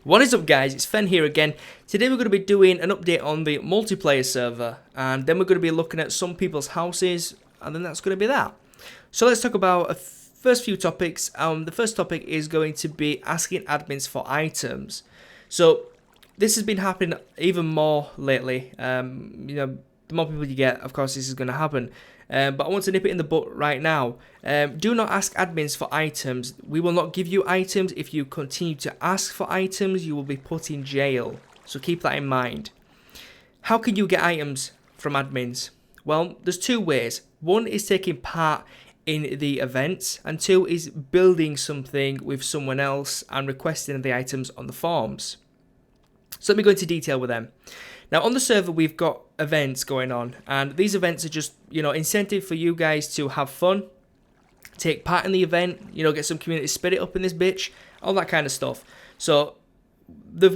What is up, guys? It's Fen here again. Today we're going to be doing an update on the multiplayer server, and then we're going to be looking at some people's houses, and then that's going to be that. So let's talk about a first few topics. The first topic is going to be asking admins for items. So this has been happening even more lately. The more people you get, of course, this is going to happen. But I want to nip it in the butt right now. Do not ask admins for items. We will not give you items. If you continue to ask for items, you will be put in jail. So keep that in mind. How can you get items from admins? Well, there's two ways. One is taking part in the events, and two is building something with someone else and requesting the items on the forms. So let me go into detail with them. Now, on the server, we've got events going on, and these events are just, incentive for you guys to have fun, take part in the event, get some community spirit up in this bitch, all that kind of stuff. So, the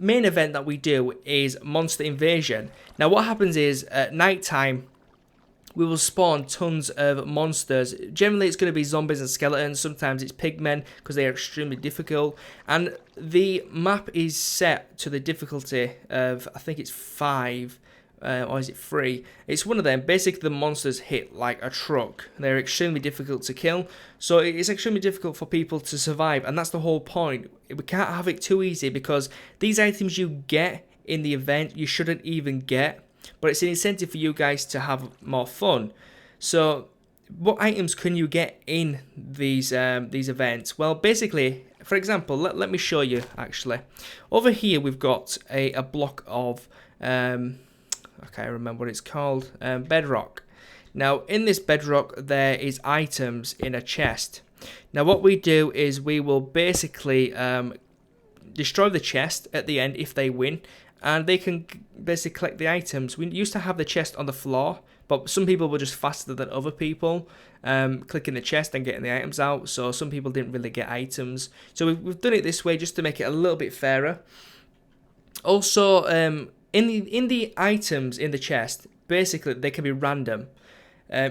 main event that we do is Monster Invasion. Now, what happens is, at night time, we will spawn tons of monsters. Generally, it's going to be zombies and skeletons. Sometimes it's pigmen because they are extremely difficult. And the map is set to the difficulty of, I think it's 5, or is it 3? It's one of them. Basically, the monsters hit like a truck. They're extremely difficult to kill. So it's extremely difficult for people to survive. And that's the whole point. We can't have it too easy because these items you get in the event, you shouldn't even get. But it's an incentive for you guys to have more fun. So, what items can you get in these events? Well, basically, for example, let me show you, actually. Over here, we've got a block of, I can't remember what it's called, bedrock. Now, in this bedrock, there is items in a chest. Now, what we do is we will basically destroy the chest at the end if they win. And they can basically collect the items. We used to have the chest on the floor, but some people were just faster than other people, clicking the chest and getting the items out. So some people didn't really get items. So we've done it this way just to make it a little bit fairer. Also, in the items in the chest, basically they can be random.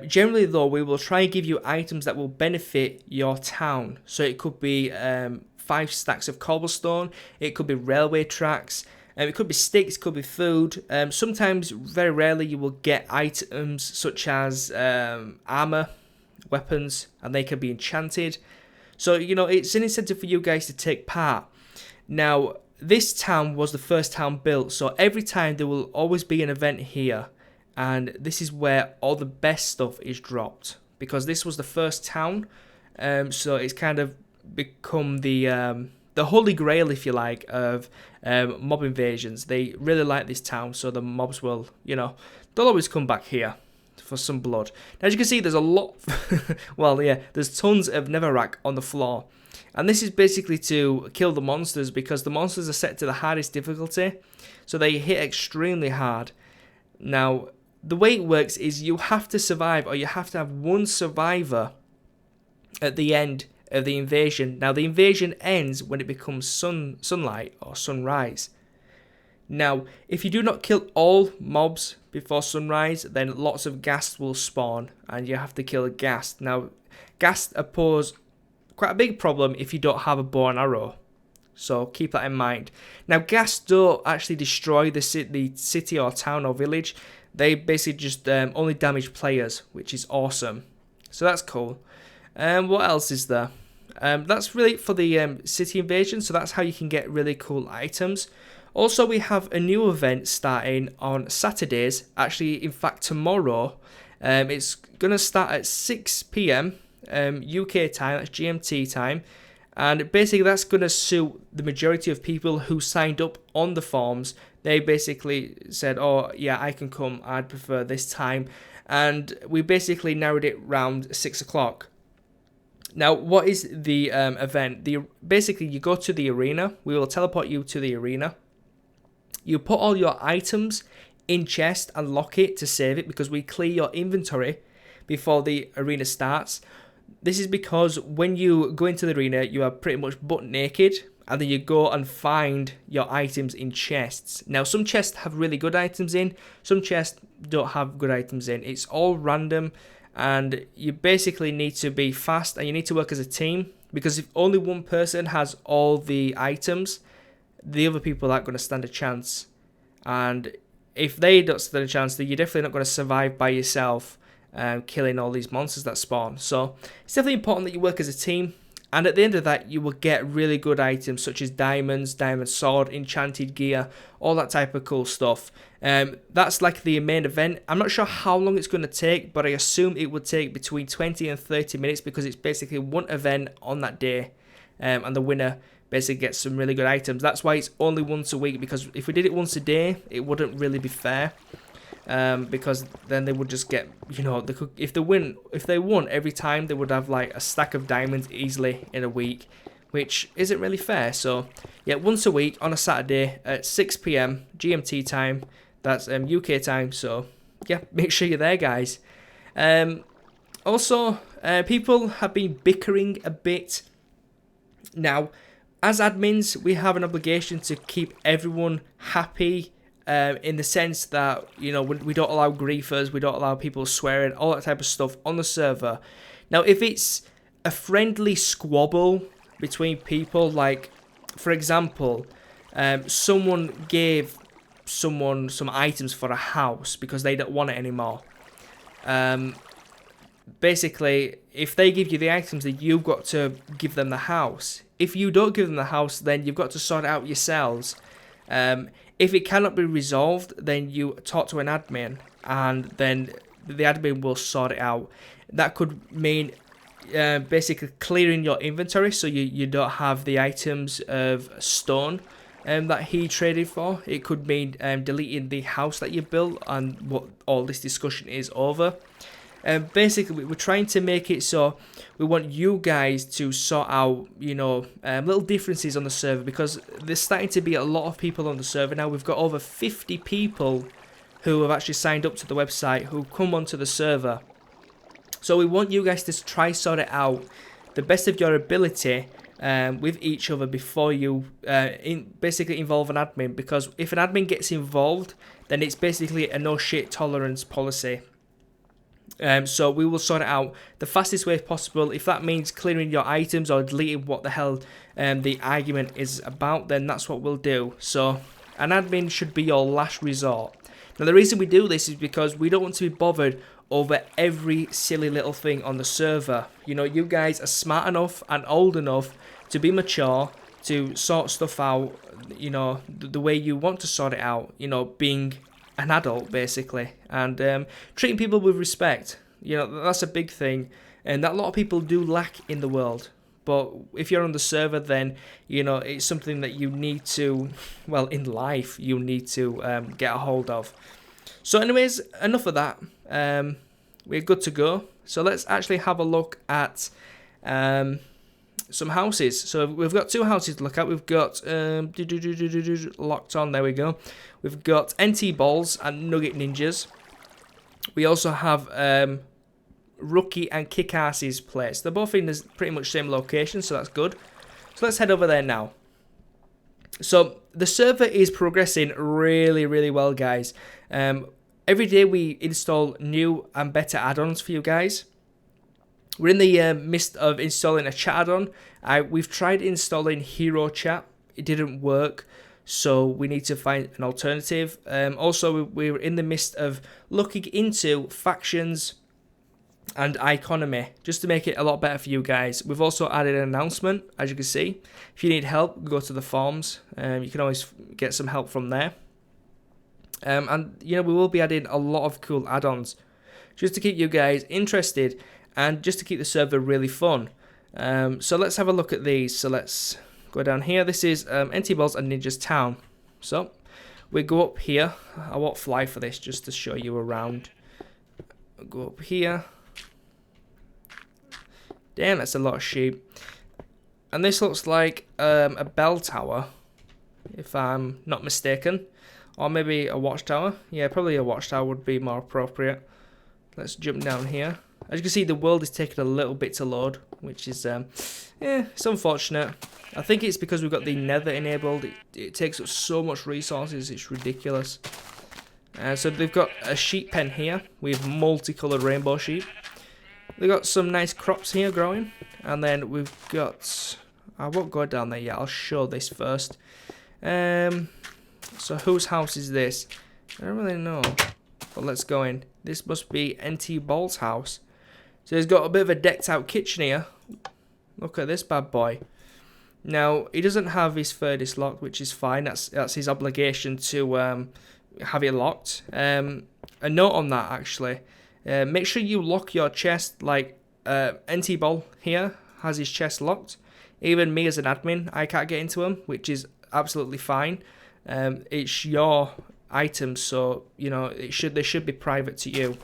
Generally, though, we will try and give you items that will benefit your town. So it could be 5 stacks of cobblestone. It could be railway tracks. It could be sticks, it could be food. Sometimes, very rarely, you will get items such as armor, weapons, and they can be enchanted. So, it's an incentive for you guys to take part. Now, this town was the first town built, so every time there will always be an event here. And this is where all the best stuff is dropped. Because this was the first town, so it's kind of become the holy grail, if you like, of mob invasions. They really like this town, so the mobs will, they'll always come back here for some blood. Now, as you can see, there's a lot, there's tons of netherrack on the floor. And this is basically to kill the monsters, because the monsters are set to the hardest difficulty, so they hit extremely hard. Now, the way it works is you have to survive, or you have to have one survivor at the end of the invasion. Now, the invasion ends when it becomes sunlight or sunrise. Now, if you do not kill all mobs before sunrise, then lots of ghasts will spawn, and you have to kill a ghast. Now, ghasts pose quite a big problem if you don't have a bow and arrow. So keep that in mind. Now, ghasts don't actually destroy the city or town or village. They basically just only damage players, which is awesome. So that's cool. What else is there? That's really for the city invasion, so that's how you can get really cool items. Also, we have a new event starting on Saturdays, actually, in fact, tomorrow. It's going to start at 6 p.m. UK time, that's GMT time, and basically that's going to suit the majority of people who signed up on the forms. They basically said, oh, yeah, I can come, I'd prefer this time, and we basically narrowed it round 6 o'clock. Now, what is the event? Basically, you go to the arena. We will teleport you to the arena. You put all your items in chest and lock it to save it, because we clear your inventory before the arena starts. This is because when you go into the arena, you are pretty much butt naked, and then you go and find your items in chests. Now, some chests have really good items in. Some chests don't have good items in. It's all random. And you basically need to be fast, and you need to work as a team, because if only one person has all the items, the other people aren't going to stand a chance. And if they don't stand a chance, then you're definitely not going to survive by yourself, killing all these monsters that spawn. So it's definitely important that you work as a team. And at the end of that, you will get really good items such as diamonds, diamond sword, enchanted gear, all that type of cool stuff. That's like the main event. I'm not sure how long it's going to take, but I assume it would take between 20 and 30 minutes because it's basically one event on that day. And the winner basically gets some really good items. That's why it's only once a week, because if we did it once a day, it wouldn't really be fair. Because then they would just get, you know, if they won every time, they would have like a stack of diamonds easily in a week, which isn't really fair. So yeah, once a week on a Saturday at 6 p.m. GMT time, that's UK time. So yeah, make sure you're there, guys. Also, people have been bickering a bit. Now, as admins, we have an obligation to keep everyone happy. In the sense that, you know, we don't allow griefers, we don't allow people swearing, all that type of stuff on the server. Now, if it's a friendly squabble between people, like, for example, someone gave someone some items for a house because they don't want it anymore. Basically, if they give you the items, then you've got to give them the house. If you don't give them the house, then you've got to sort it out yourselves. If it cannot be resolved, then you talk to an admin, and then the admin will sort it out. That could mean basically clearing your inventory so you don't have the items of stone that he traded for. It could mean deleting the house that you built, and what all this discussion is over. Basically, we're trying to make it so we want you guys to sort out, you know, little differences on the server, because there's starting to be a lot of people on the server now. We've got over 50 people who have actually signed up to the website, who come onto the server. So we want you guys to try sort it out the best of your ability with each other before you basically involve an admin, because if an admin gets involved, then it's basically a no shit tolerance policy. So we will sort it out the fastest way possible. If that means clearing your items or deleting what the hell the argument is about, then that's what we'll do. So an admin should be your last resort. Now, the reason we do this is because we don't want to be bothered over every silly little thing on the server. You know, you guys are smart enough and old enough to be mature, to sort stuff out, you know, the way you want to sort it out, you know, being an adult basically, and treating people with respect. You know, that's a big thing, and that a lot of people do lack in the world. But if you're on the server, then, you know, it's something that you need to, well, in life, you need to get a hold of. So anyways, enough of that. We're good to go. So let's actually have a look at some houses. So we've got two houses to look at. We've got locked on. There we go. We've got NT balls and nugget ninjas. We also have rookie and kick-asses place. They're both in the pretty much same location, so that's good. So let's head over there now. So the server is progressing really, really well, guys. Every day we install new and better add-ons for you guys. We're in the midst of installing a chat add-on. We've tried installing Hero Chat. It didn't work, so we need to find an alternative. Also, we're in the midst of looking into factions and economy, just to make it a lot better for you guys. We've also added an announcement, as you can see. If you need help, go to the forums. You can always get some help from there. And, you know, we will be adding a lot of cool add-ons just to keep you guys interested and just to keep the server really fun. So let's have a look at these. So let's go down here. This is NT Balls and Ninjas Town. So we go up here. I won't fly for this, just to show you around. I'll go up here. Damn, that's a lot of sheep. And this looks like a bell tower, if I'm not mistaken. Or maybe a watchtower. Yeah, probably a watchtower would be more appropriate. Let's jump down here. As you can see, the world is taking a little bit to load, which is, it's unfortunate. I think it's because we've got the nether enabled. It takes up so much resources, it's ridiculous. So they've got a sheep pen here with multicolored rainbow sheep. They've got some nice crops here growing. And then we've got, I won't go down there yet, I'll show this first. So whose house is this? I don't really know. But let's go in. This must be NT Ball's house. So he's got a bit of a decked out kitchen here. Look at this bad boy. Now, he doesn't have his furnace locked, which is fine. That's his obligation to have it locked. A note on that, actually. Make sure you lock your chest, like NT Ball here has his chest locked. Even me as an admin, I can't get into him, which is absolutely fine. It's your items, so you know they should be private to you.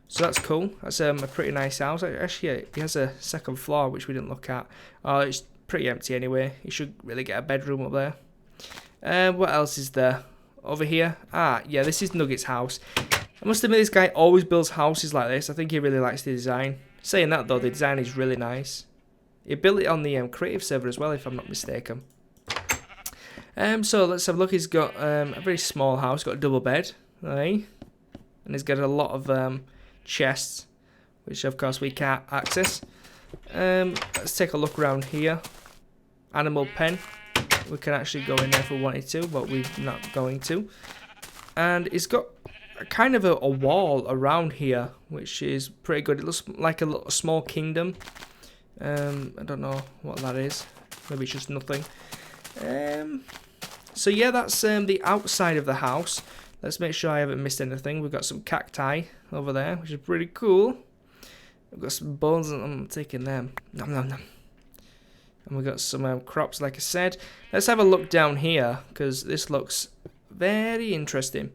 So that's cool. That's a pretty nice house. Actually, he has a second floor which we didn't look at. Oh, it's pretty empty anyway. You should really get a bedroom up there. What else is there over here? Ah, yeah, this is Nugget's house. I must admit, this guy always builds houses like this. I think he really likes the design. Saying that though, the design is really nice. He built it on the creative server as well, if I'm not mistaken. So let's have a look. He's got a very small house, got a double bed, right? And he's got a lot of chests, which of course we can't access. Let's take a look around here. Animal pen. We can actually go in there if we wanted to, but we're not going to. And he's got kind of a wall around here, which is pretty good. It looks like a little small kingdom. I don't know what that is. Maybe it's just nothing. So yeah, that's the outside of the house. Let's make sure I haven't missed anything. We've got some cacti over there, which is pretty cool. We've got some bones, and I'm taking them. Nom nom nom. And we've got some crops, like I said. Let's have a look down here, because this looks very interesting.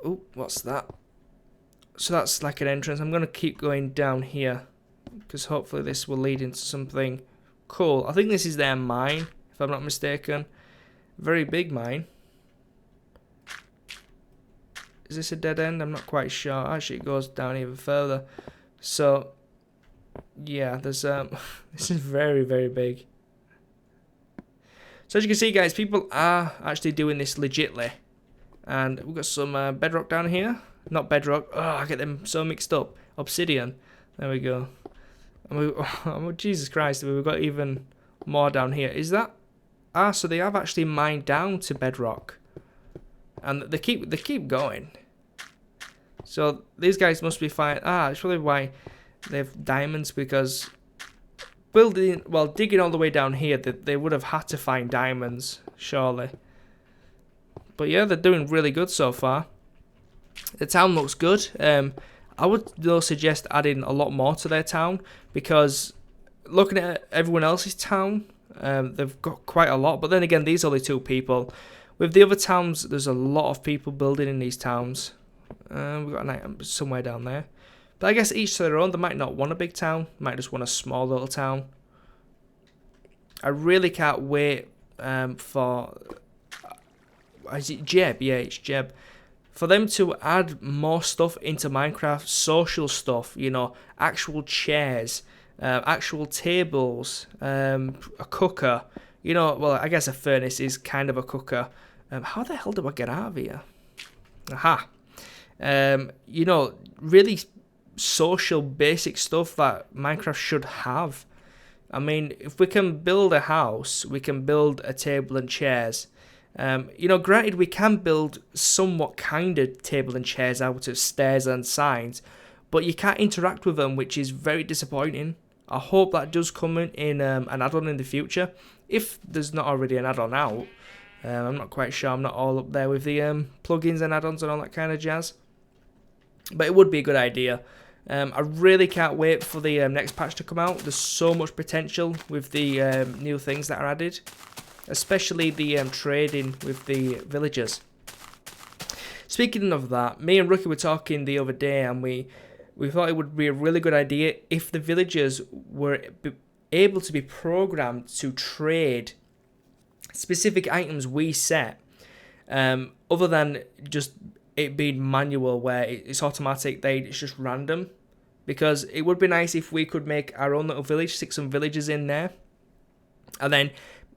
Oh, what's that? So that's like an entrance. I'm going to keep going down here, because hopefully this will lead into something cool. I think this is their mine, if I'm not mistaken. Very big mine. Is this a dead end? I'm not quite sure. Actually, it goes down even further. So, yeah, there's this is very, very big. So as you can see, guys, people are actually doing this legitly. And we've got some bedrock down here. Not bedrock. Oh, I get them so mixed up. Obsidian. There we go. Oh, Jesus Christ, we've got even more down here. Is that? Ah, so they have actually mined down to bedrock. And they keep going. So these guys must be fine. Ah, that's probably why they have diamonds, because digging all the way down here, they would have had to find diamonds, surely. But yeah, they're doing really good so far. The town looks good. I would though suggest adding a lot more to their town, because looking at everyone else's town, they've got quite a lot. But then again, these are only 2 people. With the other towns, there's a lot of people building in these towns. We've got an item somewhere down there. But I guess each to their own. They might not want a big town. Might just want a small little town. I really can't wait for... Is it Jeb? Yeah, it's Jeb. For them to add more stuff into Minecraft. Social stuff, you know. Actual chairs. Actual tables. A cooker. You know, well, I guess a furnace is kind of a cooker. How the hell do I get out of here? Aha. You know, really social basic stuff that Minecraft should have. I mean, if we can build a house, we can build a table and chairs. You know, granted, we can build somewhat kind of table and chairs out of stairs and signs, but you can't interact with them, which is very disappointing. I hope that does come in an add-on in the future, if there's not already an add-on out. I'm not quite sure. I'm not all up there with the plugins and add-ons and all that kind of jazz. But it would be a good idea. I really can't wait for the next patch to come out. There's so much potential with the new things that are added. Especially the trading with the villagers. Speaking of that, me and Rookie were talking the other day, and we thought it would be a really good idea if the villagers were able to be programmed to trade specific items we set, other than just it being manual where it's automatic, it's just random. Because it would be nice if we could make our own little village, stick some villagers in there, and then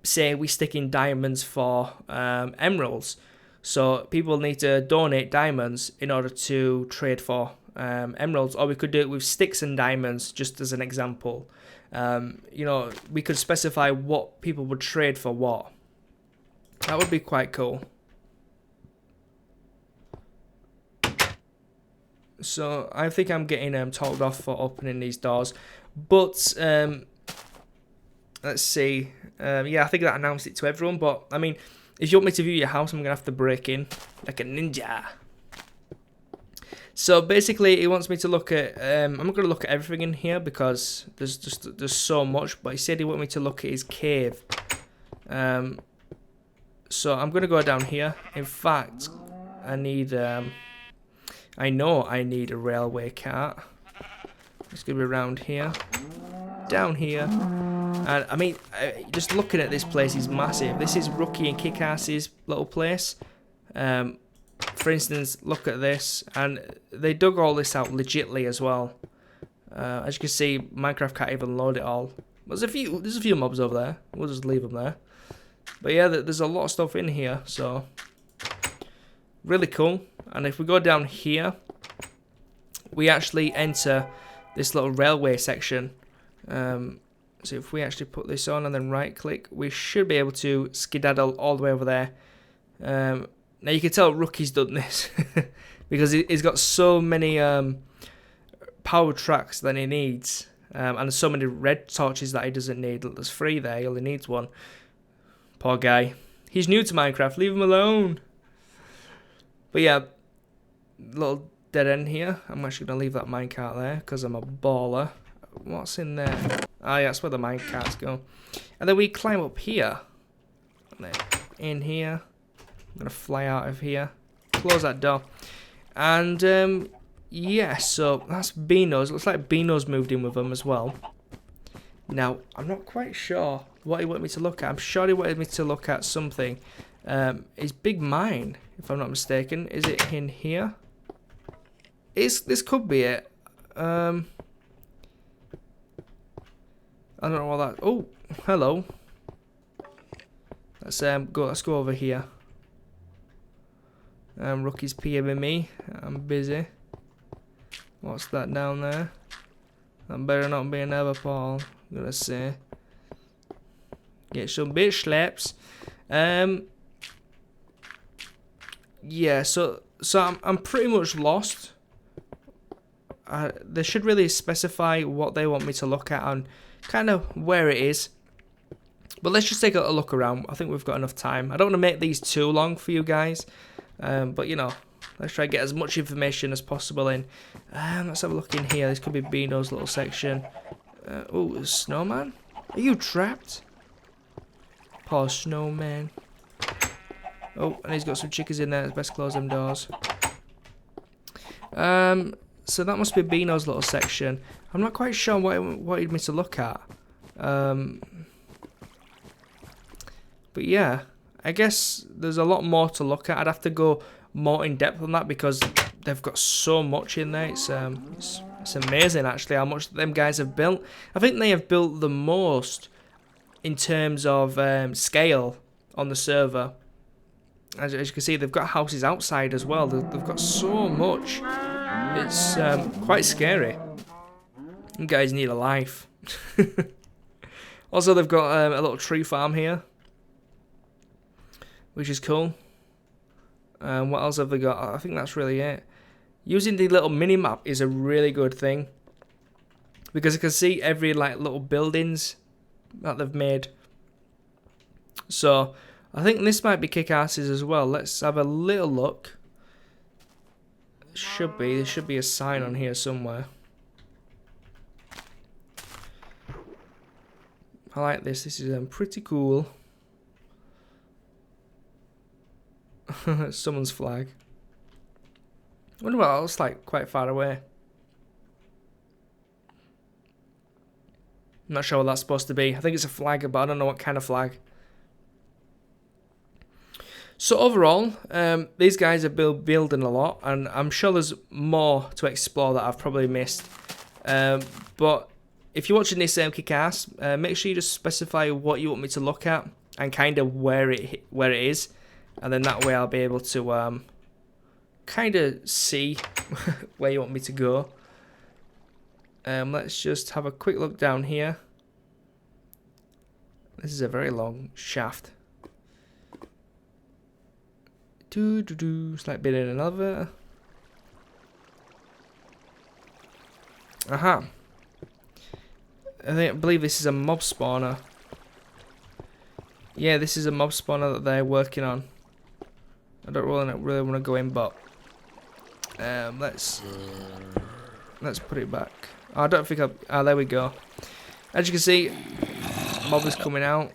say we stick in diamonds for emeralds. So people need to donate diamonds in order to trade for emeralds, or we could do it with sticks and diamonds, just as an example. You know, we could specify what people would trade for what. That would be quite cool. So I think I'm getting told off for opening these doors, but let's see. Yeah, I think that announced it to everyone. But I mean, if you want me to view your house, I'm gonna have to break in like a ninja. So basically, it wants me to look at. I'm not gonna look at everything in here because there's so much. But he said he wanted me to look at his cave. So I'm gonna go down here. In fact, I need. I know I need a railway cart. It's gonna be around here, down here, and I mean, just looking at this place is massive. This is Rookie and Kickass's little place. For instance, look at this, and they dug all this out legitly as well. As you can see, Minecraft can't even load it all. There's a few mobs over there. We'll just leave them there. But yeah, there's a lot of stuff in here, so really cool. And if we go down here, we actually enter this little railway section. So if we actually put this on and then right click, we should be able to skedaddle all the way over there. Now you can tell Rookie's done this because he's got so many power tracks that he needs, and so many red torches that he doesn't need. There's 3 there, he only needs 1. Poor guy. He's new to Minecraft, leave him alone. But yeah, little dead end here. I'm actually going to leave that minecart there because I'm a baller. What's in there? Ah, yeah, that's where the minecarts go. And then we climb up here. And then in here. I'm going to fly out of here. Close that door. And, yeah, so that's Beano's. Looks like Beano's moved in with them as well. Now, I'm not quite sure what he wanted me to look at. I'm sure he wanted me to look at something. His big mine, if I'm not mistaken. Is it in here? This could be it. I don't know what that. Oh, hello. Let's go over here. Rookie's PMing me. I'm busy. What's that down there? That better not be another Paul. I'm gonna say. Get some bitch slaps. Yeah. So I'm pretty much lost. They should really specify what they want me to look at and kind of where it is. But let's just take a look around. I think we've got enough time. I don't want to make these too long for you guys. But, you know, let's try to get as much information as possible in. Let's have a look in here. This could be Beano's little section. Oh, a snowman? Are you trapped? Poor snowman. Oh, and he's got some chickens in there. It's best close them doors. So that must be Beano's little section. I'm not quite sure what he wanted me to look at. But yeah, I guess there's a lot more to look at. I'd have to go more in depth on that because they've got so much in there. It's amazing actually how much them guys have built. I think they have built the most in terms of scale on the server. As you can see, they've got houses outside as well. They've got so much. It's quite scary. You guys need a life. Also, they've got a little tree farm here, which is cool. What else have they got? I think that's really it. Using the little mini-map is a really good thing because you can see every like little buildings that they've made. So I think this might be kick-asses as well. Let's have a little look. There should be a sign on here somewhere. I like this. This is pretty cool. Someone's flag. I wonder what that looks like quite far away. I'm not sure what that's supposed to be. I think it's a flag, but I don't know what kind of flag. So overall, these guys are building a lot, and I'm sure there's more to explore that I've probably missed. But if you're watching this kick-ass, make sure you just specify what you want me to look at and kind of where it is, and then that way I'll be able to kind of see where you want me to go. Let's just have a quick look down here. This is a very long shaft. It's like being in an elevator. Aha. I believe this is a mob spawner. Yeah, this is a mob spawner that they're working on. I don't really want to go in, but let's put it back. I don't think there we go. As you can see, mob is coming out,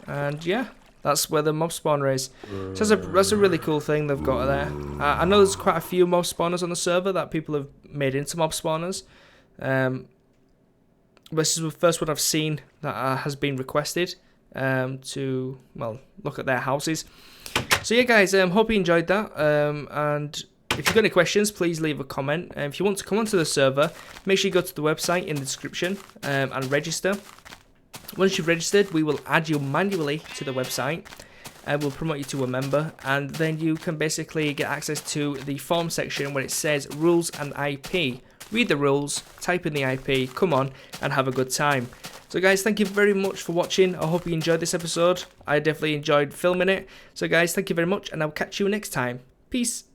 and yeah, that's where the mob spawner is. So that's a really cool thing they've got there. I know there's quite a few mob spawners on the server that people have made into mob spawners. This is the first one I've seen that has been requested to, well, look at their houses. So yeah, guys, hope you enjoyed that. And if you've got any questions, please leave a comment. If you want to come onto the server, make sure you go to the website in the description and register. Once you've registered, we will add you manually to the website and we'll promote you to a member, and then you can basically get access to the form section where it says rules and IP. Read the rules, type in the IP, come on and have a good time. So guys, thank you very much for watching. I hope you enjoyed this episode. I definitely enjoyed filming it. So guys, thank you very much, and I'll catch you next time. Peace.